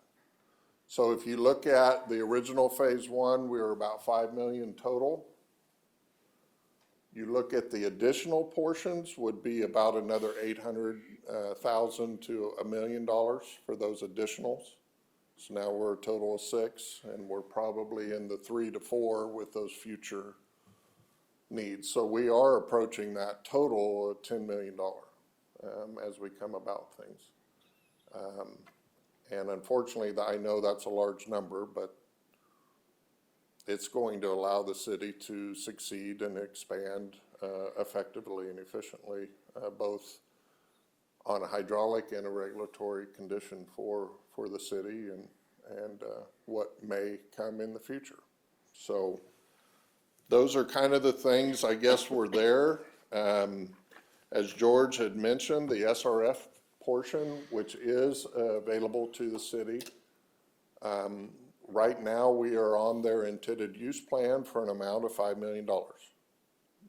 So if you look at the original phase 1, we were about $5 million total. You look at the additional portions, would be about another $800,000 to $1 million for those additionals. So now we're a total of 6, and we're probably in the 3 to 4 with those future needs. So we are approaching that total of $10 million as we come about things. And unfortunately, I know that's a large number, but it's going to allow the city to succeed and expand effectively and efficiently, both on a hydraulic and a regulatory condition for the city and what may come in the future. So those are kind of the things, I guess, were there. As George had mentioned, the SRF portion, which is available to the city. Right now, we are on their intended use plan for an amount of $5 million.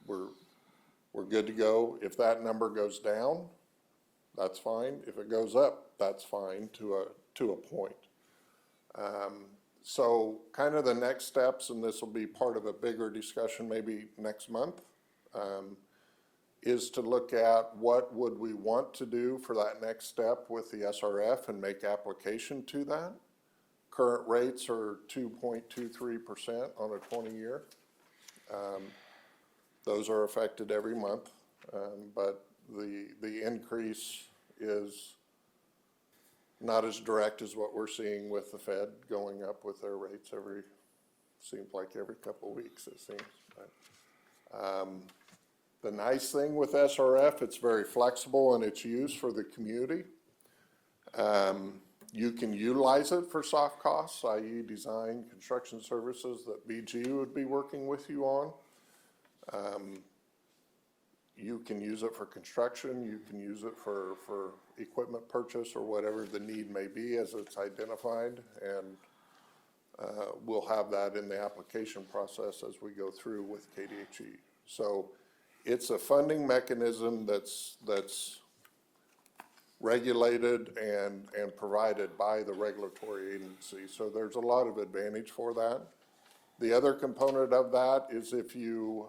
We're good to go. If that number goes down, that's fine. If it goes up, that's fine to a point. So kind of the next steps, and this will be part of a bigger discussion maybe next month, is to look at what would we want to do for that next step with the SRF and make application to that. Current rates are 2.23% on a 20-year. Those are affected every month, but the increase is not as direct as what we're seeing with the Fed going up with their rates seems like every couple of weeks, it seems. But, the nice thing with SRF, it's very flexible in its use for the community. You can utilize it for soft costs, i.e. design, construction services that BG would be working with you on. You can use it for construction, you can use it for equipment purchase or whatever the need may be as it's identified. And we'll have that in the application process as we go through with KDHE. So it's a funding mechanism that's regulated and provided by the regulatory agency. So there's a lot of advantage for that. The other component of that is if you,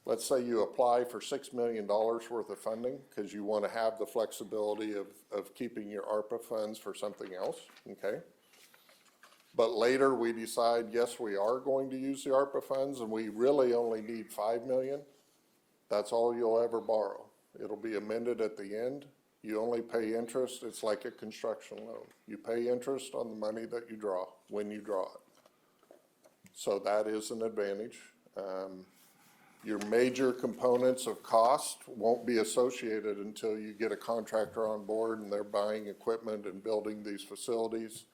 let's say you apply for $6 million worth of funding because you want to have the flexibility of keeping your ARPA funds for something else, okay? But later we decide, yes, we are going to use the ARPA funds and we really only need 5 million. That's all you'll ever borrow. It'll be amended at the end. You only pay interest. It's like a construction loan. You pay interest on the money that you draw when you draw it. So that is an advantage. Your major components of cost won't be associated until you get a contractor on board and they're buying equipment and building these facilities.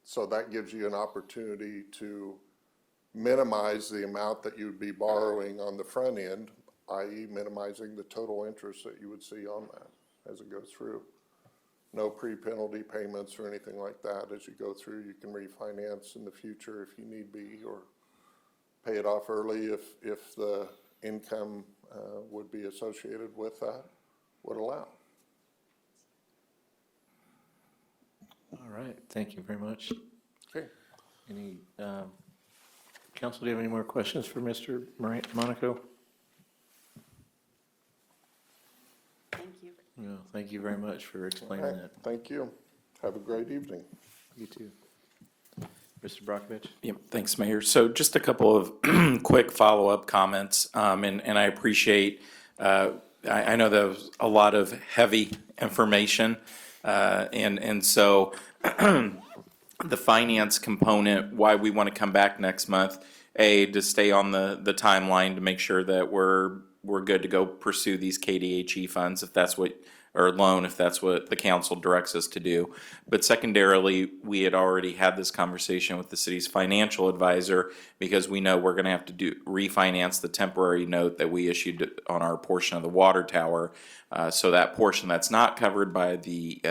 So that gives you an opportunity to minimize the amount that you'd be borrowing on the front end, i.e. minimizing the total interest that you would see on that as it goes through. No pre-penalty payments or anything like that as you go through. You can refinance in the future if you need be, or pay it off early if the income would be associated with that would allow. All right, thank you very much. Okay. Any, council, do you have any more questions for Mr. Monaco? Thank you. No, thank you very much for explaining Okay, that. thank you. Have a great evening. You too. Mr. Brockovich? Yep, thanks, Mayor. So just a couple of quick follow-up comments, and I appreciate, I know there was a lot of heavy information, and so the finance component, why we want to come back next month, to stay on the timeline to make sure that we're good to go pursue these KDHE funds if that's what, or loan if that's what the council directs us to do. But secondarily, we had already had this conversation with the city's financial advisor because we know we're going to have to refinance the temporary note that we issued on our portion of the water tower. So that portion that's not covered by the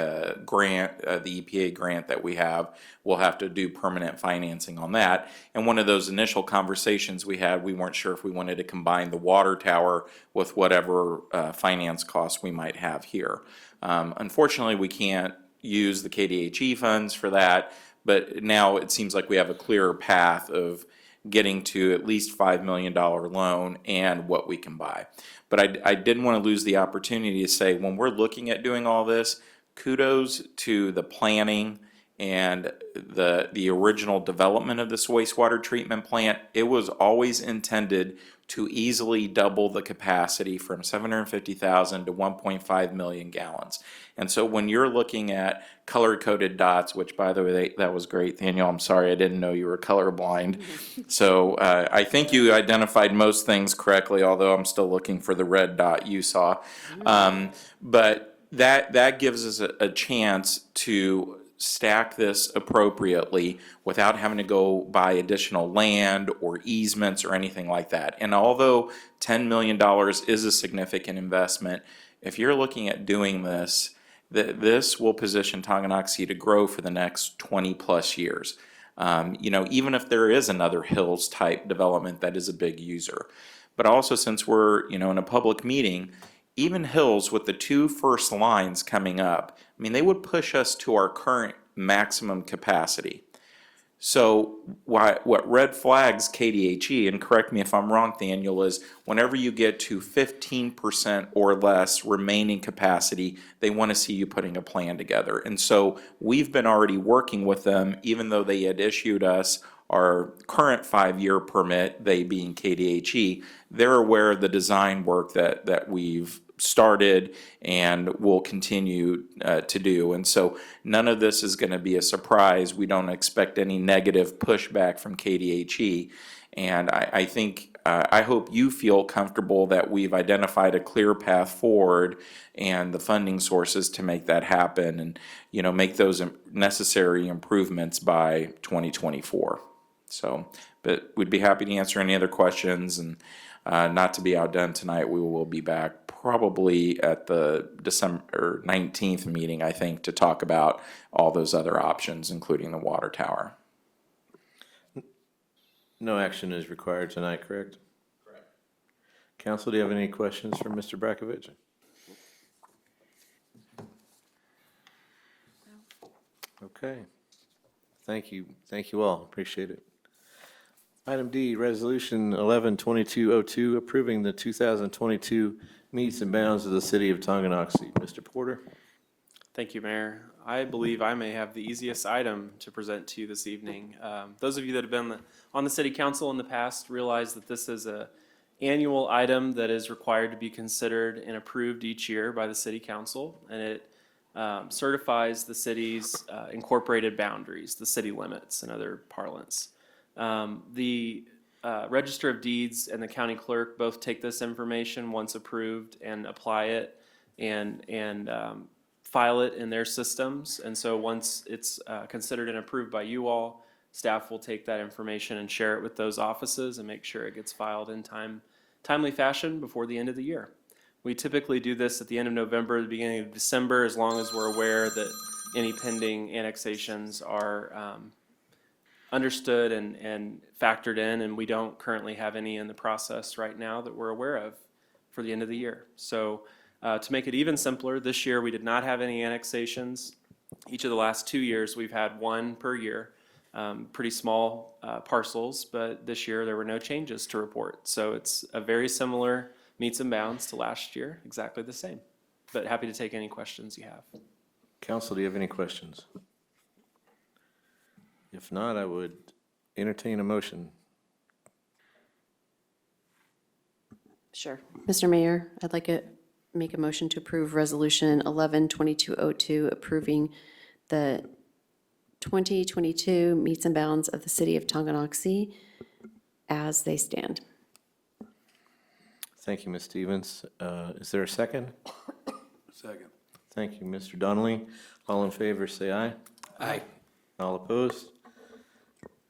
grant, the EPA grant that we have, we'll have to do permanent financing on that. And one of those initial conversations we had, we weren't sure if we wanted to combine the water tower with whatever finance costs we might have here. Unfortunately, we can't use the KDHE funds for that, but now it seems like we have a clearer path of getting to at least $5 million loan and what we can buy. But I didn't want to lose the opportunity to say, when we're looking at doing all this, kudos to the planning and the original development of this wastewater treatment plant. It was always intended to easily double the capacity from 750,000 to 1.5 million gallons. And so when you're looking at color-coded dots, which by the way, that was great, Daniel, I'm sorry, I didn't know you were colorblind. So I think you identified most things correctly, although I'm still looking for the red dot you saw. But that gives us a chance to stack this appropriately without having to go buy additional land or easements or anything like that. And although $10 million is a significant investment, if you're looking at doing this, this will position Tonganoxie to grow for the next 20 plus years. Even if there is another Hills type development that is a big user. But also, since we're, in a public meeting, even Hills with the 2 first lines coming up, they would push us to our current maximum capacity. So what red flags KDHE, and correct me if I'm wrong, Daniel, is whenever you get to 15% or less remaining capacity, they want to see you putting a plan together. And so we've been already working with them, even though they had issued us our current 5-year permit, they being KDHE, they're aware of the design work that we've started and will continue to do. And so none of this is going to be a surprise. We don't expect any negative pushback from KDHE. And I think, I hope you feel comfortable that we've identified a clear path forward and the funding sources to make that happen and, make those necessary improvements by 2024. So, but we'd be happy to answer any other questions, and not to be outdone tonight, we will be back probably at the December 19th meeting, I think, to talk about all those other options, including the water tower. No action is required tonight, correct? Correct. Council, do you have any questions for Mr. Brakovich? Okay. Thank you. Thank you all. Appreciate it. Item D, Resolution 11-2202, approving the 2022 meets and bounds of the city of Tonganoxie. Mr. Porter? Thank you, Mayor. I believe I may have the easiest item to present to you this evening. Those of you that have been on the city council in the past realize that this is an annual item that is required to be considered and approved each year by the city council, and it certifies the city's incorporated boundaries, the city limits in other parlance. The Register of Deeds and the county clerk both take this information once approved and apply it and file it in their systems. And so once it's considered and approved by you all, staff will take that information and share it with those offices and make sure it gets filed in timely fashion before the end of the year. We typically do this at the end of November, the beginning of December, as long as we're aware that any pending annexations are understood and factored in, and we don't currently have any in the process right now that we're aware of for the end of the year. So to make it even simpler, this year we did not have any annexations. Each of the last 2 years we've had one per year, pretty small parcels, but this year there were no changes to report. So it's a very similar meets and bounds to last year, exactly the same. But happy to take any questions you have. Council, do you have any questions? If not, I would entertain a motion. Sure. Mr. Mayor, I'd like to make a motion to approve Resolution 11-2202, approving the 2022 meets and bounds of the city of Tonganoxie as they stand. Thank you, Ms. Stevens. Is there a second? Second. Thank you, Mr. Donnelly. All in favor, say aye. Aye. All opposed?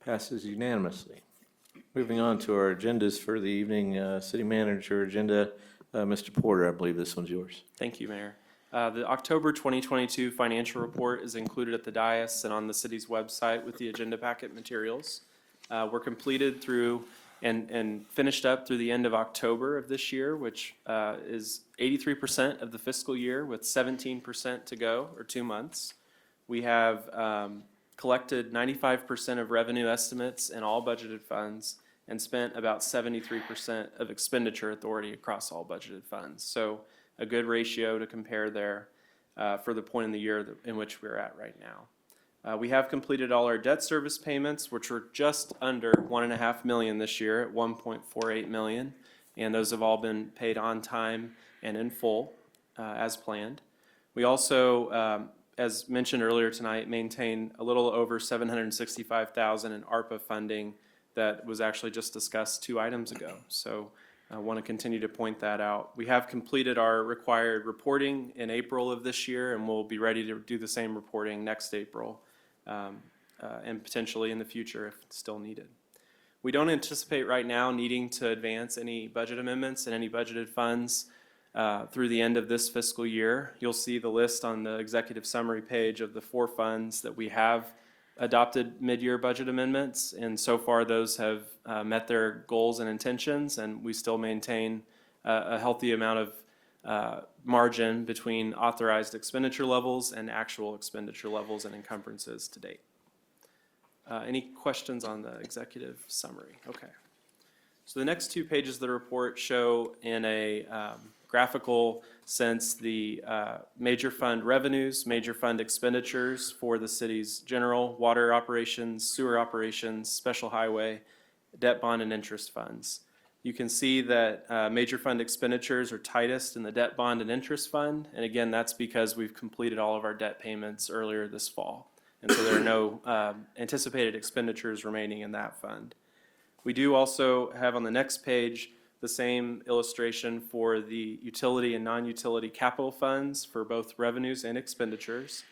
Passes unanimously. Moving on to our agendas for the evening, city manager agenda. Mr. Porter, I believe this one's yours. Thank you, Mayor. The October 2022 financial report is included at the dais and on the city's website with the agenda packet materials. We're completed through and finished up through the end of October of this year, which is 83% of the fiscal year with 17% to go, or 2 months. We have collected 95% of revenue estimates in all budgeted funds and spent about 73% of expenditure authority across all budgeted funds. So a good ratio to compare there for the point in the year in which we're at right now. We have completed all our debt service payments, which were just under $1.5 million this year at $1.48 million, and those have all been paid on time and in full as planned. We also, as mentioned earlier tonight, maintain a little over $765,000 in ARPA funding that was actually just discussed 2 items ago. So I want to continue to point that out. We have completed our required reporting in April of this year, and we'll be ready to do the same reporting next April. And potentially in the future if it's still needed. We don't anticipate right now needing to advance any budget amendments and any budgeted funds through the end of this fiscal year. You'll see the list on the executive summary page of the 4 funds that we have adopted mid-year budget amendments, and so far those have met their goals and intentions, and we still maintain a healthy amount of margin between authorized expenditure levels and actual expenditure levels and encumbrances to date. Any questions on the executive summary? Okay. So the next 2 pages of the report show in a graphical sense the major fund revenues, major fund expenditures for the city's general water operations, sewer operations, special highway, debt bond and interest funds. You can see that major fund expenditures are tightest in the debt bond and interest fund. And again, that's because we've completed all of our debt payments earlier this fall. And so there are no anticipated expenditures remaining in that fund. We do also have on the next page the same illustration for the utility and non-utility capital funds for both revenues and expenditures.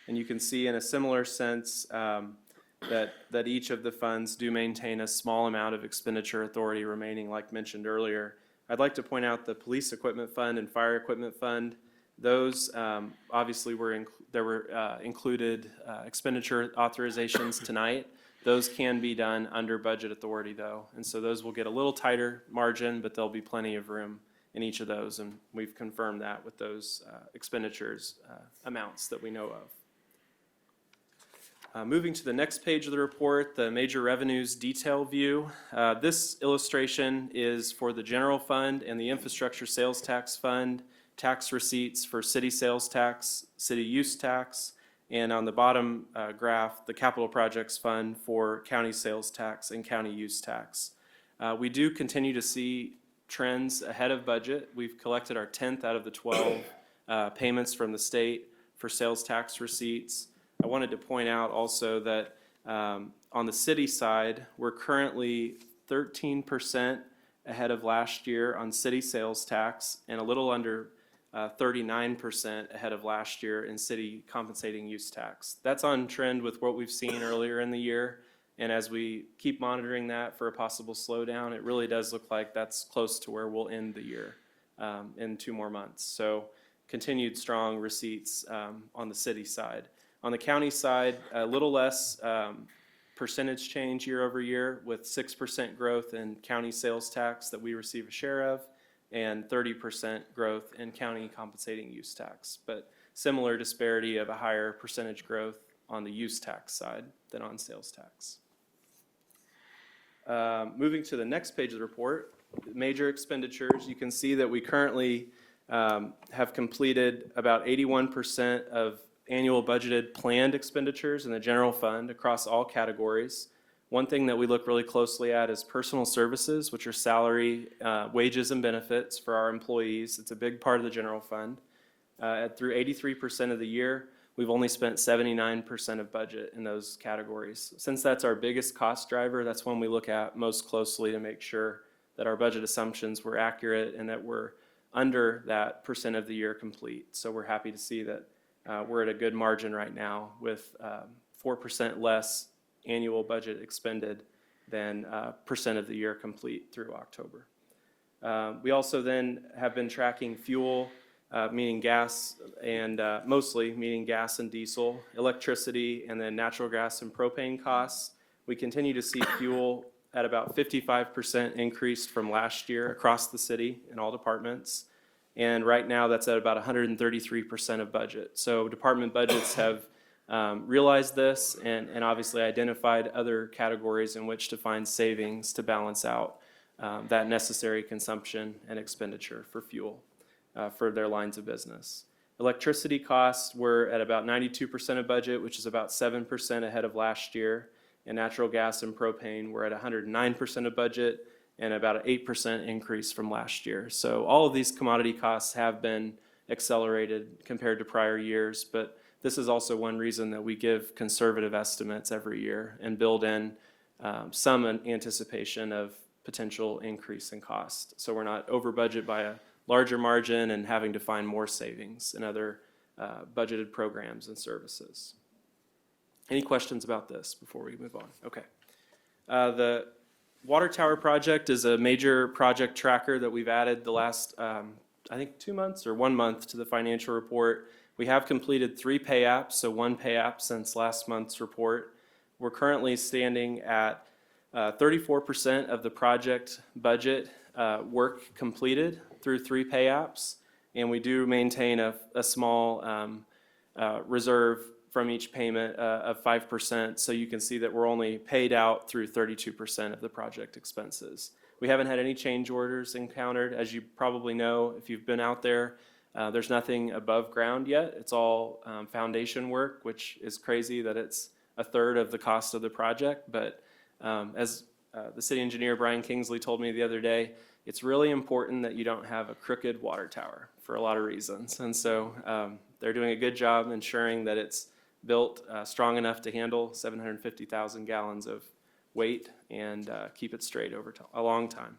And you can see in a similar sense that each of the funds do maintain a small amount of expenditure authority remaining, like mentioned earlier, I'd like to point out the police equipment fund and fire equipment fund. Those obviously were included expenditure authorizations tonight. Those can be done under budget authority though, and so those will get a little tighter margin, but there'll be plenty of room in each of those, and we've confirmed that with those expenditures amounts that we know of. Moving to the next page of the report, the major revenues detail view. This illustration is for the general fund and the infrastructure sales tax fund, tax receipts for city sales tax, city use tax, and on the bottom graph, the capital projects fund for county sales tax and county use tax. We do continue to see trends ahead of budget. We've collected our 10th out of the 12 payments from the state for sales tax receipts. I wanted to point out also that on the city side, we're currently 13% ahead of last year on city sales tax and a little under 39% ahead of last year in city compensating use tax. That's on trend with what we've seen earlier in the year. And as we keep monitoring that for a possible slowdown, it really does look like that's close to where we'll end the year in 2 more months. So continued strong receipts on the city side. On the county side, a little less percentage change year over year with 6% growth in county sales tax that we receive a share of and 30% growth in county compensating use tax. But similar disparity of a higher percentage growth on the use tax side than on sales tax. Moving to the next page of the report, major expenditures, you can see that we currently have completed about 81% of annual budgeted planned expenditures in the general fund across all categories. One thing that we look really closely at is personal services, which are salary, wages, and benefits for our employees. It's a big part of the general fund. Through 83% of the year, we've only spent 79% of budget in those categories. Since that's our biggest cost driver, that's one we look at most closely to make sure that our budget assumptions were accurate and that we're under that percent of the year complete. So we're happy to see that we're at a good margin right now with 4% less annual budget expended than percent of the year complete through October. We also then have been tracking fuel, meaning gas and mostly meaning gas and diesel, electricity, and then natural gas and propane costs. We continue to see fuel at about 55% increased from last year across the city in all departments. And right now that's at about 133% of budget. So department budgets have realized this and obviously identified other categories in which to find savings to balance out that necessary consumption and expenditure for fuel for their lines of business. Electricity costs were at about 92% of budget, which is about 7% ahead of last year. And natural gas and propane were at 109% of budget and about an 8% increase from last year. So all of these commodity costs have been accelerated compared to prior years, but this is also one reason that we give conservative estimates every year and build in some anticipation of potential increase in cost. So we're not over budget by a larger margin and having to find more savings in other budgeted programs and services. Any questions about this before we move on? Okay. The Water Tower project is a major project tracker that we've added the last, I think 2 months or 1 month to the financial report. We have completed 3 pay apps, so 1 pay app since last month's report. We're currently standing at 34% of the project budget work completed through 3 pay apps, and we do maintain a small reserve from each payment of 5%, so you can see that we're only paid out through 32% of the project expenses. We haven't had any change orders encountered. As you probably know, if you've been out there, there's nothing above ground yet. It's all foundation work, which is crazy that it's a third of the cost of the project, but as the city engineer Brian Kingsley told me the other day, it's really important that you don't have a crooked water tower for a lot of reasons. And so they're doing a good job ensuring that it's built strong enough to handle 750,000 gallons of weight and keep it straight over a long time.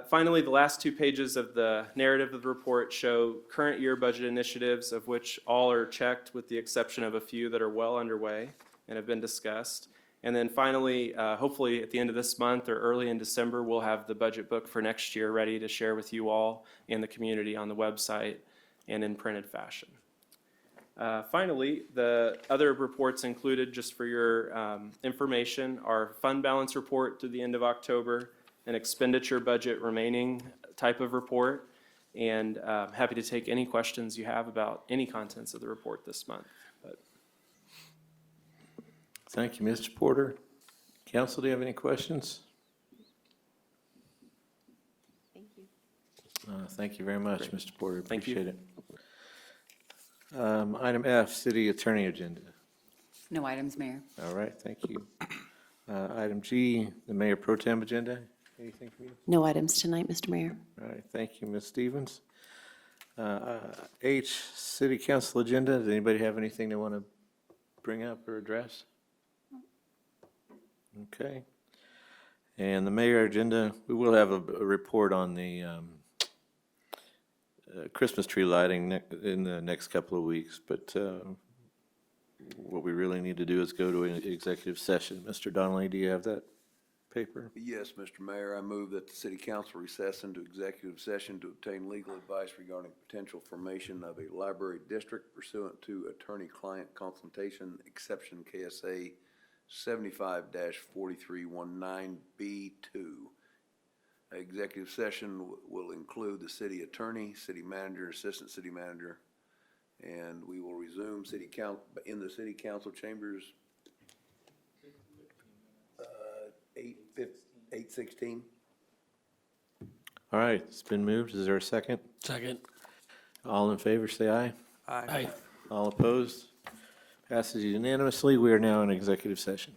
Finally, the last 2 pages of the narrative of the report show current year budget initiatives, of which all are checked with the exception of a few that are well underway and have been discussed. And then finally, hopefully at the end of this month or early in December, we'll have the budget book for next year ready to share with you all and the community on the website and in printed fashion. Finally, the other reports included, just for your information, are fund balance report through the end of October, an expenditure budget remaining type of report, and happy to take any questions you have about any contents of the report this month. But Thank you, Mr. Porter. Council, do you have any questions? Thank you. Thank you very much, Mr. Porter. Thank you. Appreciate it. Item F, city attorney agenda. No items, Mayor. All right, thank you. Item G, the mayor pro tem agenda. Anything from you? No items tonight, Mr. Mayor. All right, thank you, Ms. Stevens. H, city council agenda. Does anybody have anything they want to bring up or address? Okay. And the mayor agenda, we will have a report on the Christmas tree lighting in the next couple of weeks, but what we really need to do is go to an executive session. Mr. Donnelly, do you have that paper? Yes, Mr. Mayor, I move that the city council recess into executive session to obtain legal advice regarding potential formation of a library district pursuant to attorney-client consultation exception KSA 75-4319B2. Executive session will include the city attorney, city manager, assistant city manager, and we will resume in the city council chambers 8:16. All right, it's been moved. Is there a second? Second. All in favor, say aye. Aye. All opposed? Passes unanimously. We are now in executive session.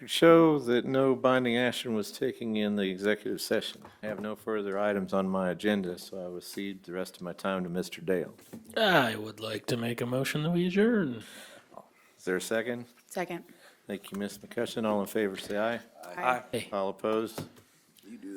show that no binding action was taken in the executive session. I have no further items on my agenda, so I will cede the rest of my time to Mr. Dale. I would like to make a motion that we adjourn. Is there a second? Second. Thank you, Ms. McCutcheon. All in favor, say aye. Aye. Hey. All opposed? You do